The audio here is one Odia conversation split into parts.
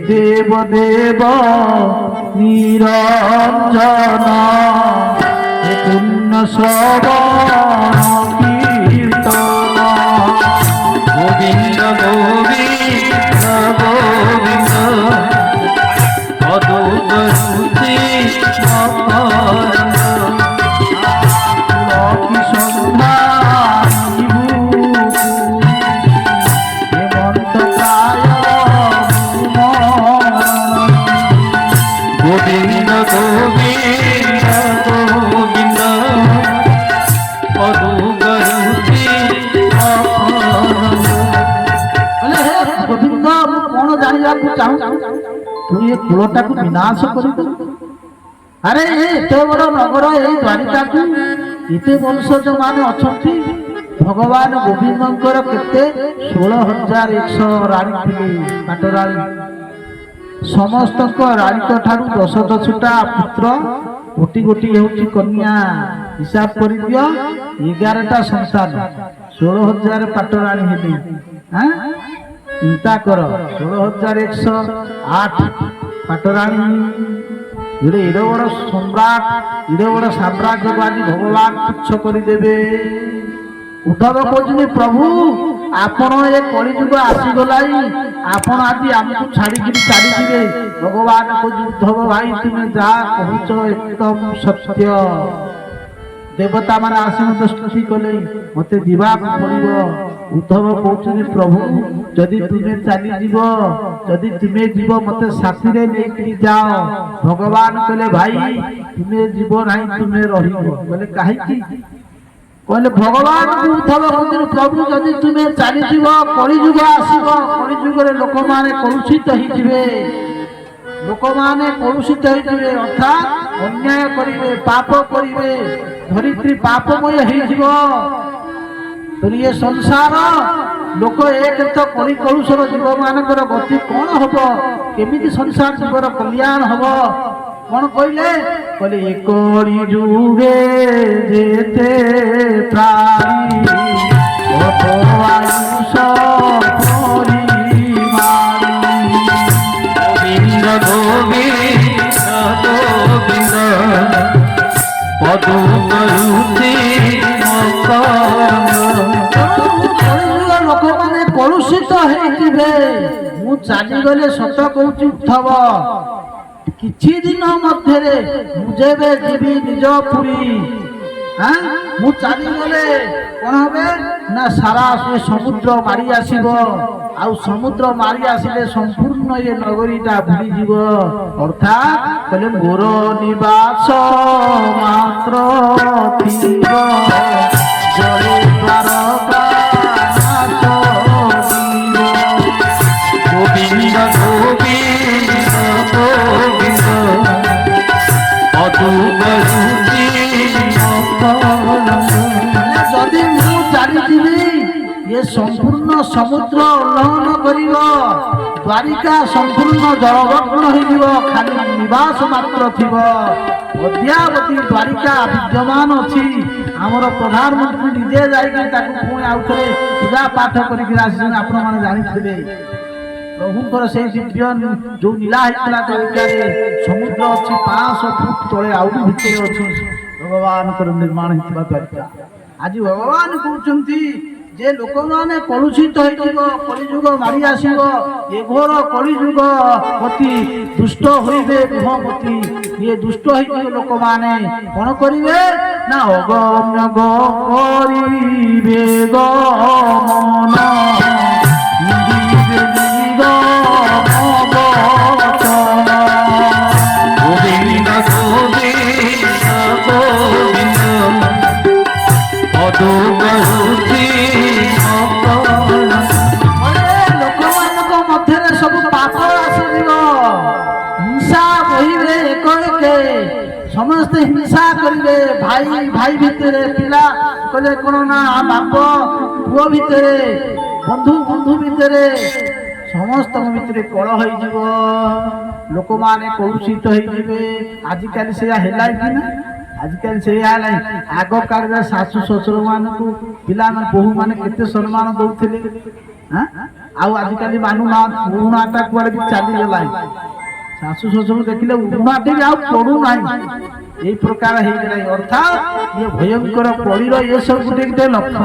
দেব দেব নিরঞ্জন পুণ্য শ্রবণ কীর্তন গোবিন্দ গোবিন্দ গোবিন্দ অদূরবর্তী লক্ষ্মী সন্ধ্যা হেমন্ত প্রায় গোবিন্দ গোবিন্দ গোবিন্দ অদূরবর্তী ଗୋବିନ୍ଦ ମୁଁ କଣ ଜାଣିବାକୁ ଚାହୁଁ ତୁ ଏ କୂଳଟାକୁ ବିନାଶ କରିଦେଲୁ। ଆରେ ଏତେ ବଡ ନଗର ଏଇ ଦ୍ୱାରିକାକୁ ଏତେ ବଂଶଜ ମାନେ ଅଛନ୍ତି। ଭଗବାନ ଗୋବିନ୍ଦଙ୍କର କେତେ 16,100 ରାଣୀ ଥିଲେ ପାଟରାଣୀ। ସମସ୍ତଙ୍କ ରାଣୀଙ୍କ ଠାରୁ 10-10ଟା ପୁତ୍ର, ଗୋଟି ଗୋଟି ହେଉଛି କନ୍ୟା। ହିସାବ କରିଦିଅ 11ଟା ସନ୍ତାନ, 16,000 ପାଟରାଣୀ ହେଲେ। ଚିନ୍ତା କର 16,108 ପାଟରାଣୀ। ଏଡ଼େ ବଡ଼ ସମ୍ରାଟ, ଏଡ଼େ ବଡ଼ ସାମ୍ରାଜ୍ୟକୁ ଆଜି ଭଗବାନ ତୁଚ୍ଛ କରିଦେବେ। ଉଦ୍ଧବ କହୁଛନ୍ତି ପ୍ରଭୁ ଆପଣ ଏ କଳିଯୁଗ ଆସିଗଲାଣି, ଆପଣ ଆଜି ଆମକୁ ଛାଡ଼ିକିରି ଚାଲିଯିବେ। ଭଗବାନ କହୁଛି ଉଦ୍ଧବ ଭାଇ ତୁମେ ଯାହା କହୁଛ ଏକଦମ ସତ୍ୟ। ଦେବତା ମାନେ ଆସି ମତେ ସ୍ତୁତି କଲେ, ମତେ ଯିବାକୁ ପଡ଼ିବ। ଉଦ୍ଧବ କହୁଛନ୍ତି ପ୍ରଭୁ ଯଦି ତୁମେ ଚାଲିଯିବ, ଯଦି ତୁମେ ଯିବ ମତେ ସାଥିରେ ନେଇକି ଯାଅ। ଭଗବାନ କହିଲେ ଭାଇ ତୁମେ ଯିବ ନାହିଁ, ତୁମେ ରହିବ। କହିଲେ କାହିଁକି? କହିଲେ ଭଗବାନ ଉଦ୍ଧବ କହୁଛନ୍ତି ପ୍ରଭୁ ଯଦି ତୁମେ ଚାଲିଯିବ କଳିଯୁଗ ଆସିବ, କଳିଯୁଗରେ ଲୋକମାନେ କଳୁଷିତ ହେଇଯିବେ। ଲୋକମାନେ କଳୁଷିତ ହେଇଯିବେ ଅର୍ଥାତ୍ ଅନ୍ୟାୟ କରିବେ, ପାପ କରିବେ, ଧରିତ୍ରୀ ପାପମୟ ହେଇଯିବ। ଏ ସଂସାର ଲୋକ ଏକରେ ତ କଳି କଳୁଷର ଜୀବ ମାନଙ୍କର ଗତି କଣ ହବ, କେମିତି ସଂସାର ଜୀବର କଲ୍ୟାଣ ହବ? କଣ କହିଲେ? କହିଲେ ଏ କଳି ଯୁগে ଯେତେ ପ୍ରାଣୀ ଅଳ୍ପ ଆୟୁଷ ପରିମାଣୀ। গোবিন্দ গোবিন্দ গোবিন্দ অদূরবর্তী ଲୋକମାନେ କଳୁଷିତ ହେଇଯିବେ। ମୁଁ ଚାଲିଗଲେ ସତ କହୁଛି ଉଦ୍ଧବ, କିଛି ଦିନ ମଧ୍ୟରେ ମୁଁ ଯେବେ ଯିବି ନିଜ ପୁରୀ, ମୁଁ ଚାଲିଗଲେ କଣ হবে ନା ସାରା ସମୁଦ୍ର ମାରି ଆସିବ। ଆଉ ସମୁଦ୍ର ମାରି ଆସିଲେ ସମ୍ପୂର୍ଣ୍ଣ ଏ ନଗରୀଟା ଭୁଲିଯିବ। ଅର୍ଥାତ୍ କହିଲେ ମୋର ନିବାସ ମାତ୍ର ଥିବ ଜଳେ ଦ୍ୱାରକା। গোবিন্দ গোবিন্দ গোবিন্দ অদূরবর্তী ଯଦି ମୁଁ ଚାଲିଯିବି ଏ ସମ୍ପୂର୍ଣ୍ଣ ସମୁଦ୍ର ଉଲ୍ଲଂଘନ କରିବ, ଦ୍ୱାରିକା ସମ୍ପୂର୍ଣ୍ଣ ଜଳମଗ୍ନ ହେଇଯିବ, ଖାଲି ନିବାସ ମାତ୍ର ଥିବ। ଅଦ୍ୟାବଧି ଦ୍ୱାରିକା ବିଦ୍ୟମାନ ଅଛି। ଆମର ପ୍ରଧାନମନ୍ତ୍ରୀ ନିଜେ ଯାଇକି ତାକୁ ପୁଣି ଆଉଥରେ ପୂଜା ପାଠ କରିକି ଆସିଛନ୍ତି। ଆପଣମାନେ ଜାଣିଥିବେ ପ୍ରଭୁଙ୍କର ସେଇ ଦିବ୍ୟ ଯୋଉ ନୀଳା ହେଇଥିଲା ଦ୍ୱାରିକାରେ, ସମୁଦ୍ର ଅଛି 500 ଫୁଟ ତଳେ ଆହୁରି ଭିତରେ ଅଛି ଭଗବାନଙ୍କର ନିର୍ମାଣ ହେଇଥିବା ଦ୍ୱାରିକା। ଆଜି ଭଗବାନ କହୁଛନ୍ତି ଯେ ଲୋକମାନେ କଳୁଷିତ ହେଇଯିବ, କଳିଯୁଗ ମାରି ଆସିବ। ଏ ଘୋର କଳିଯୁଗ ପ୍ରତି ଦୁଷ୍ଟ ହୋଇବେ ଗୃହପତି। ଇଏ ଦୁଷ୍ଟ ହେଇଯିବ ଲୋକମାନେ କଣ କରିବେ ନା ଅଗମ୍ୟ କରିବେ ଗମନ। গোবিন্দ গোবিন্দ গোবিন্দ অদূরবর্তী ଲୋକମାନଙ୍କ ମଧ୍ୟରେ ସବୁ ପାପ ଆସିଯିବ, ହିଂସା ବହିବେ ଏକ ଏକେ। ସମସ୍ତେ ହିଂସା କରିବେ, ଭାଇ ଭାଇ ଭିତରେ, ପିଲା କହିଲେ କଣ ନା ବାପ ପୁଅ ଭିତରେ, ବନ୍ଧୁ ବନ୍ଧୁ ଭିତରେ, ସମସ୍ତଙ୍କ ଭିତରେ କଳ ହେଇଯିବ। ଲୋକମାନେ କଳୁଷିତ ହେଇଯିବେ। ଆଜିକାଲି ସେଇଆ ହେଲା କି ନା? ଆଜିକାଲି ସେଇଆ ହେଲାଣି। ଆଗ କାଳରେ ଶାଶୁ ଶ୍ୱଶୁର ମାନଙ୍କୁ ପିଲାମାନେ ବୋହୂ ମାନେ କେତେ ସମ୍ମାନ ଦଉଥିଲେ। ଆଉ ଆଜିକାଲି ମାନୁନାହାନ୍ତି ପୁରୁଣାଟା କୁଆଡେ ବି ଚାଲିଗଲାଣି ଶାଶୁ ଶ୍ୱଶୁର ଦେଖିଲେ ଉରୁଣାଟି ବି ଆଉ ପଡୁନାହିଁ এই প্রকার ହେଇଗଲାଣି ଅର୍ଥାତ୍ ଇଏ ଭୟଙ୍କର କଳିର ଏ ସବୁ ଗୋଟେ ଗୋଟେ ଲକ୍ଷଣ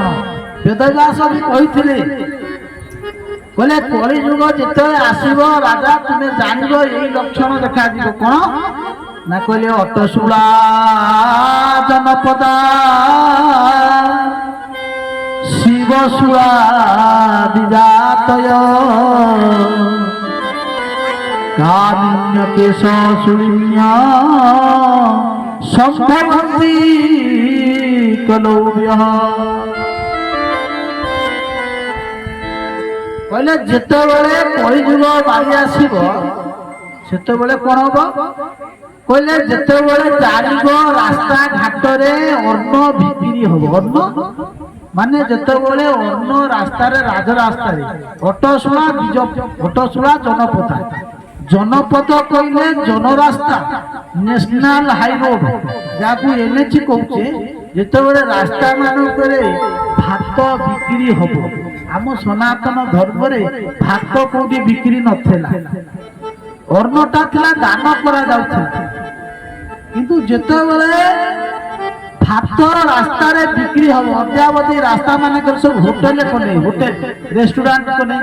ବେଦବ୍ୟାସ ବି କହିଥିଲେ କହିଲେ କଳି ଯୁଗ ଯେତେବେଳେ ଆସିବ ରାଜା ତୁମେ ଜାଣିବ ଏଇ ଲକ୍ଷଣ ଦେଖାଯିବ କଣ ନା କହିଲେ ଅଟଶୂଳା ଜନପଦା ଶିବଶୂଳା ବିଜାତୟ কামিন্য কেশ শূন্য সম্ভবন্তি কলৌব্য କହିଲେ ଯେତେବେଳେ କଳିଯୁଗ ବାହାରି ଆସିବ ସେତେବେଳେ କଣ ହବ କହିଲେ ଯେତେବେଳେ ଚାରିଗ ରାସ୍ତା ଘାଟରେ ଅନ୍ନ ବିକ୍ରି ହବ ଅନ୍ନ ମାନେ ଯେତେବେଳେ ଅନ୍ନ ରାସ୍ତାରେ ରାଜରାସ୍ତାରେ ଅଟଶୂଳା ଜନପଦ जनपद कहले जनरास्ता नेशनल हाईरोड जाकू एनएच कहूचे जेतेबेले रास्ता मानकरे भात बिक्री हबो आम सनातन धर्म रे भात कोठी बिक्री नथेला अर्णटा थिला दान करा जाउथि किंतु जेतेबेले भात रास्ता रे बिक्री हबो अद्यावधि रास्ता मानकर सब होटल कोने होटल रेस्टोरेंट कोने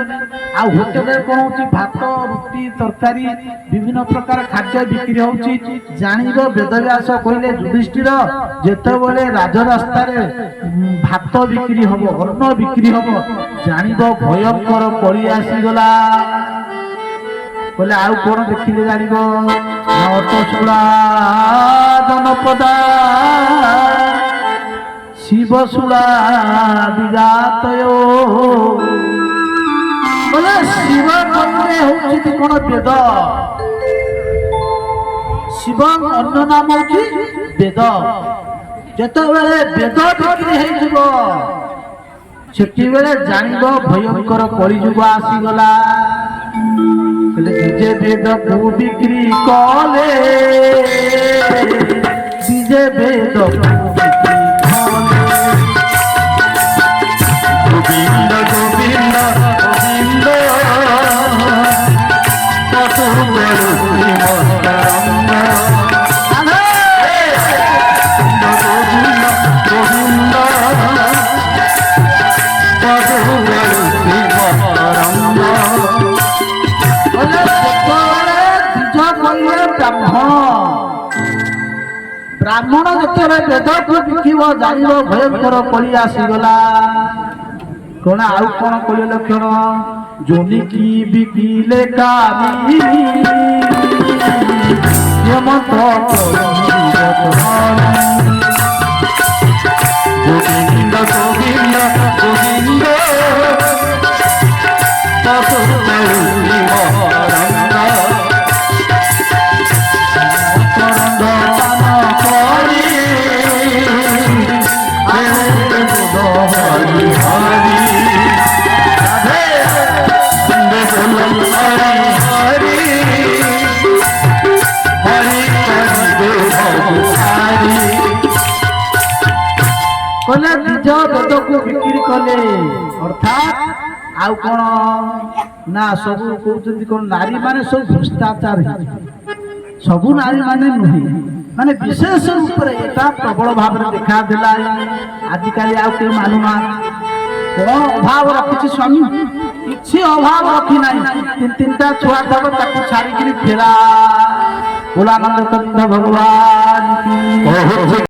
आ होटल रे कोन होची भात रुटी तरकारी विभिन्न प्रकार खाद्य बिक्री होची जानिबो वेदव्यास कहले युधिष्ठिर जेतेबेले राजरास्ता रे भात बिक्री हबो अन्न बिक्री हबो जानिबो भयंकर कଳି आसी गला कहले आउ कोन देखिले जानिबो अटशूला जनपदा शिवशूला विजातय बोले शिव कन्ने होची कोन वेद शिव अन्य नाम होची वेद जेतेबेले वेद बिक्री हेइजिबो सेति बेले जानिबो भयंकर कଳି जुग आसी गला जे वेद को बिक्री कले जे वेद गोविंद गोविंद गोविंद कत बड़ुती महतरम गोविंद गोविंद कत बड़ुती महतरम ब्राह्मण जेतेबेले वेद को बिकिब जानिब भयंकर कଳି आसीगला कौन आउ कौन कଳି लक्षण जोनि की बिकिले कामी हेमंत गोविंद गोविंद गोविंद कत बड़ुती कहले निज वेद को बिक्री कले अर्थात आउ कौन ना सब कहते कौन नारी माने सब भ्रष्टाचार सबू नारी माने नुहे माने विशेष रूप से एटा प्रबल भाव में देखा दिला आजिकल आउ के मानुना कौन अभाव रखी स्वामी किसी अभाव रखी ना तीन तीनटा छुआ थब ताको छाड़ी फेरा भोलानंद भगवान की